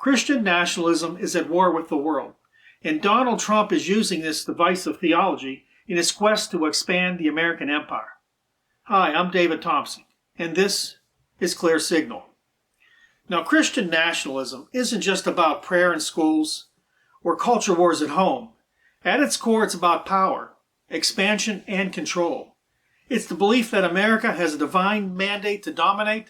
Christian nationalism is at war with the world, and Donald Trump is using this divisive theology in his quest to expand the American empire. Hi, I'm David Thompson, and this is Clear Signal. Now, Christian nationalism isn't just about prayer in schools or culture wars at home. At its core, it's about power, expansion, and control. It's the belief that America has a divine mandate to dominate,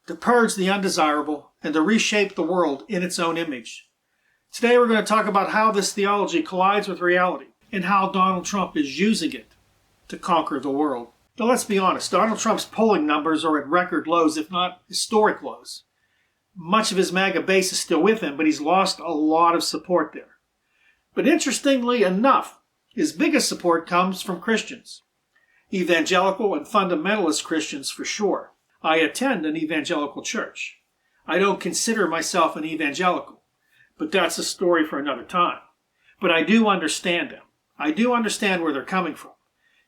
to purge the undesirable, and to reshape the world in its own image. Today we're going to talk about how this theology collides with reality and how Donald Trump is using it to conquer the world. Now let's be honest, Donald Trump's polling numbers are at record lows, if not historic lows. Much of his MAGA base is still with him, but he's lost a lot of support there. But interestingly enough, his biggest support comes from Christians. Evangelical and fundamentalist Christians for sure. I attend an evangelical church. I don't consider myself an evangelical, but that's a story for another time. But I do understand them. I do understand where they're coming from.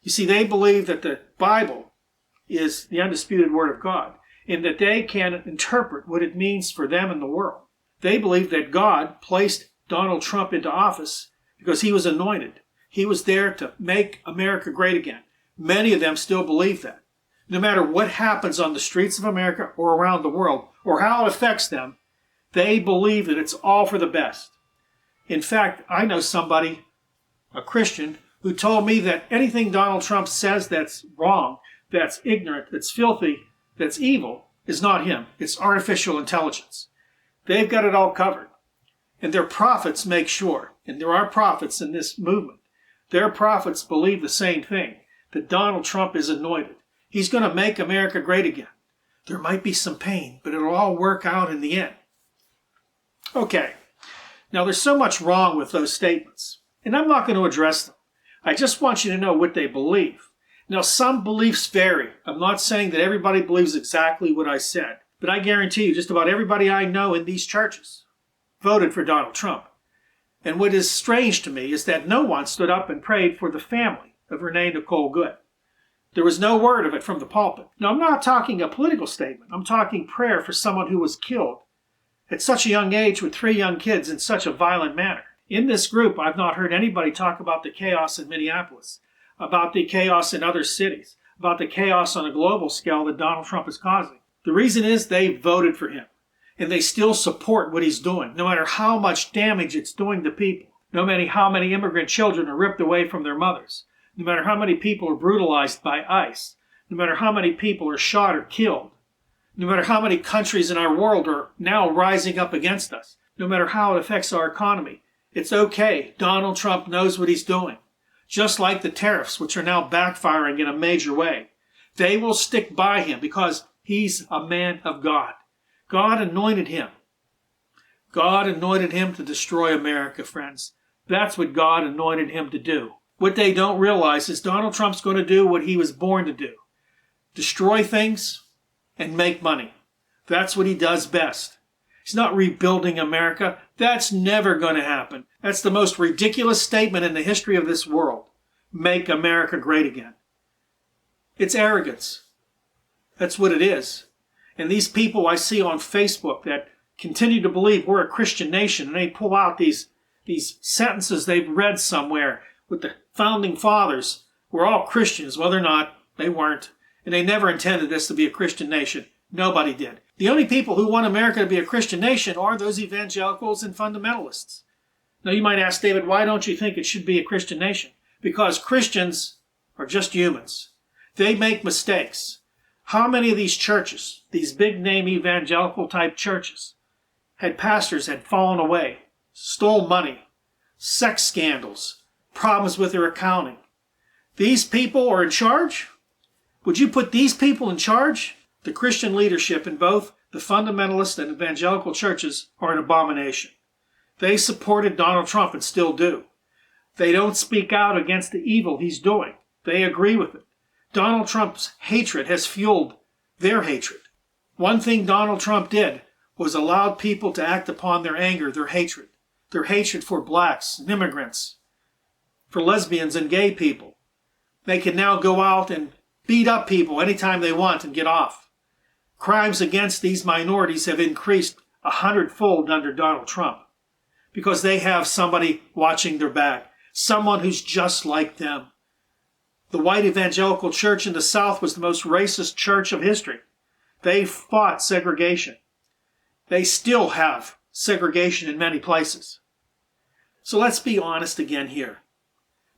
You see, they believe that the Bible is the undisputed Word of God, and that they can interpret what it means for them in the world. They believe that God placed Donald Trump into office because he was anointed. He was there to make America great again. Many of them still believe that. No matter what happens on the streets of America or around the world, or how it affects them, they believe that it's all for the best. In fact, I know somebody, a Christian, who told me that anything Donald Trump says that's wrong, that's ignorant, that's filthy, that's evil, is not him. It's artificial intelligence. They've got it all covered. And their prophets make sure, and there are prophets in this movement, their prophets believe the same thing, that Donald Trump is anointed. He's going to make America great again. There might be some pain, but it'll all work out in the end. Okay, now there's so much wrong with those statements, and I'm not going to address them. I just want you to know what they believe. Now, some beliefs vary. I'm not saying that everybody believes exactly what I said, but I guarantee you just about everybody I know in these churches voted for Donald Trump. And what is strange to me is that no one stood up and prayed for the family of Renee Nicole Good. There was no word of it from the pulpit. Now, I'm not talking a political statement. I'm talking prayer for someone who was killed at such a young age with 3 young kids in such a violent manner. In this group, I've not heard anybody talk about the chaos in Minneapolis, about the chaos in other cities, about the chaos on a global scale that Donald Trump is causing. The reason is they voted for him, and they still support what he's doing, no matter how much damage it's doing to people, no matter how many immigrant children are ripped away from their mothers, no matter how many people are brutalized by ICE, no matter how many people are shot or killed, no matter how many countries in our world are now rising up against us, no matter how it affects our economy. It's okay. Donald Trump knows what he's doing. Just like the tariffs, which are now backfiring in a major way. They will stick by him because he's a man of God. God anointed him. God anointed him to destroy America, friends. That's what God anointed him to do. What they don't realize is Donald Trump's going to do what he was born to do. Destroy things and make money. That's what he does best. He's not rebuilding America. That's never going to happen. That's the most ridiculous statement in the history of this world. Make America great again. It's arrogance. That's what it is. And these people I see on Facebook that continue to believe we're a Christian nation, and they pull out these sentences they've read somewhere with the founding fathers. We're all Christians. Well, they're not. They weren't. And they never intended this to be a Christian nation. Nobody did. The only people who want America to be a Christian nation are those evangelicals and fundamentalists. Now you might ask, David, why don't you think it should be a Christian nation? Because Christians are just humans. They make mistakes. How many of these churches, these big name evangelical type churches, had pastors had fallen away, stole money, sex scandals, problems with their accounting? These people are in charge? Would you put these people in charge? The Christian leadership in both the fundamentalist and evangelical churches are an abomination. They supported Donald Trump and still do. They don't speak out against the evil he's doing. They agree with it. Donald Trump's hatred has fueled their hatred. One thing Donald Trump did was allowed people to act upon their anger, their hatred for blacks and immigrants, for lesbians and gay people. They can now go out and beat up people anytime they want and get off. Crimes against these minorities have increased 100-fold under Donald Trump, because they have somebody watching their back, someone who's just like them. The white evangelical church in the South was the most racist church of history. They fought segregation. They still have segregation in many places. So let's be honest again here.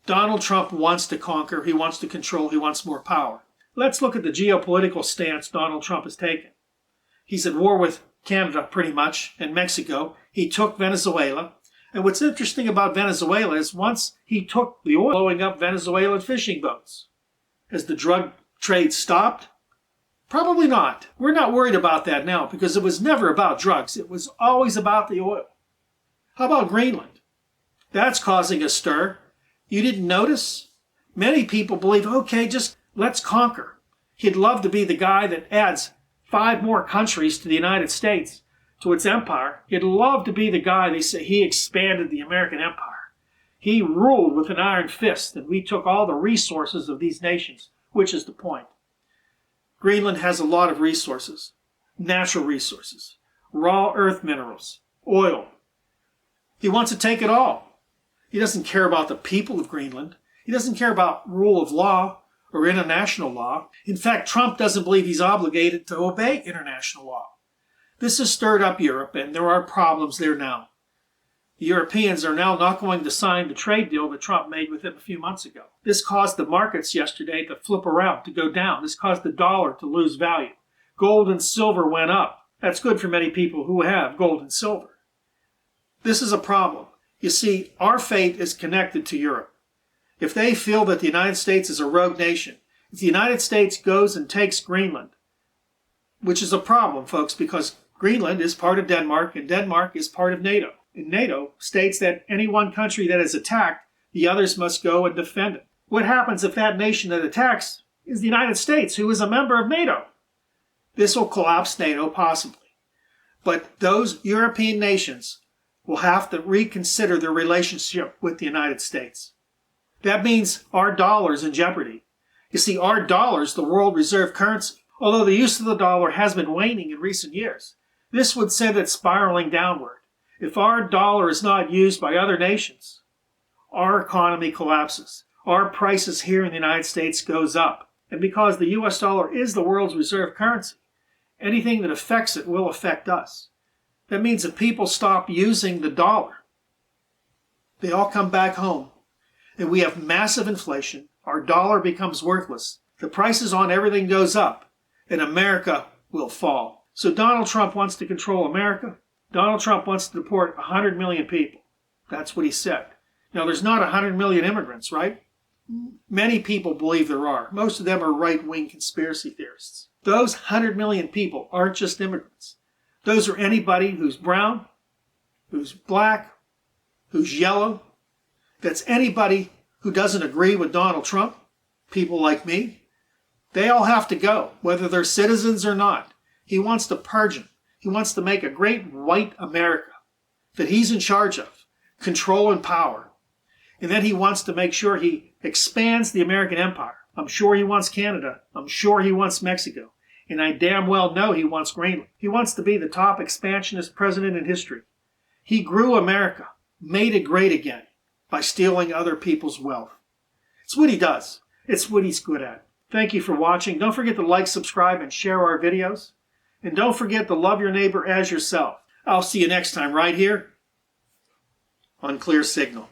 Donald Trump wants to conquer, he wants to control, he wants more power. Let's look at the geopolitical stance Donald Trump has taken. He's at war with Canada pretty much, and Mexico. He took Venezuela. And what's interesting about Venezuela is once he took the oil, blowing up Venezuelan fishing boats. Has the drug trade stopped? Probably not. We're not worried about that now because it was never about drugs. It was always about the oil. How about Greenland? That's causing a stir. You didn't notice? Many people believe, okay, just let's conquer. He'd love to be the guy that adds 5 more countries to the United States, to its empire. He'd love to be the guy, they say, he expanded the American empire. He ruled with an iron fist, and we took all the resources of these nations, which is the point. Greenland has a lot of resources, natural resources, raw earth minerals, oil. He wants to take it all. He doesn't care about the people of Greenland. He doesn't care about rule of law or international law. In fact, Trump doesn't believe he's obligated to obey international law. This has stirred up Europe, and there are problems there now. The Europeans are now not going to sign the trade deal that Trump made with them a few months ago. This caused the markets yesterday to flip around, to go down. This caused the dollar to lose value. Gold and silver went up. That's good for many people who have gold and silver. This is a problem. You see, our fate is connected to Europe. If they feel that the United States is a rogue nation, if the United States goes and takes Greenland, which is a problem, folks, because Greenland is part of Denmark, and Denmark is part of NATO. And NATO states that any one country that is attacked, the others must go and defend it. What happens if that nation that attacks is the United States, who is a member of NATO? This will collapse NATO, possibly. But those European nations will have to reconsider their relationship with the United States. That means our dollar is in jeopardy. You see, our dollar is the world reserve currency. Although the use of the dollar has been waning in recent years, this would send it spiraling downward. If our dollar is not used by other nations, our economy collapses. Our prices here in the United States goes up. And because the US dollar is the world's reserve currency, anything that affects it will affect us. That means if people stop using the dollar, they all come back home. And we have massive inflation. Our dollar becomes worthless. The prices on everything goes up. And America will fall. So Donald Trump wants to control America. Donald Trump wants to deport 100 million people. That's what he said. Now, there's not 100 million immigrants, right? Many people believe there are. Most of them are right-wing conspiracy theorists. Those 100 million people aren't just immigrants. Those are anybody who's brown, who's black, who's yellow. That's anybody who doesn't agree with Donald Trump, people like me. They all have to go, whether they're citizens or not. He wants to purge them. He wants to make a great white America that he's in charge of, control and power. And then he wants to make sure he expands the American empire. I'm sure he wants Canada. I'm sure he wants Mexico. And I damn well know he wants Greenland. He wants to be the top expansionist president in history. He grew America, made it great again by stealing other people's wealth. It's what he does. It's what he's good at. Thank you for watching. Don't forget to like, subscribe, and share our videos. And don't forget to love your neighbor as yourself. I'll see you next time right here on Clear Signal.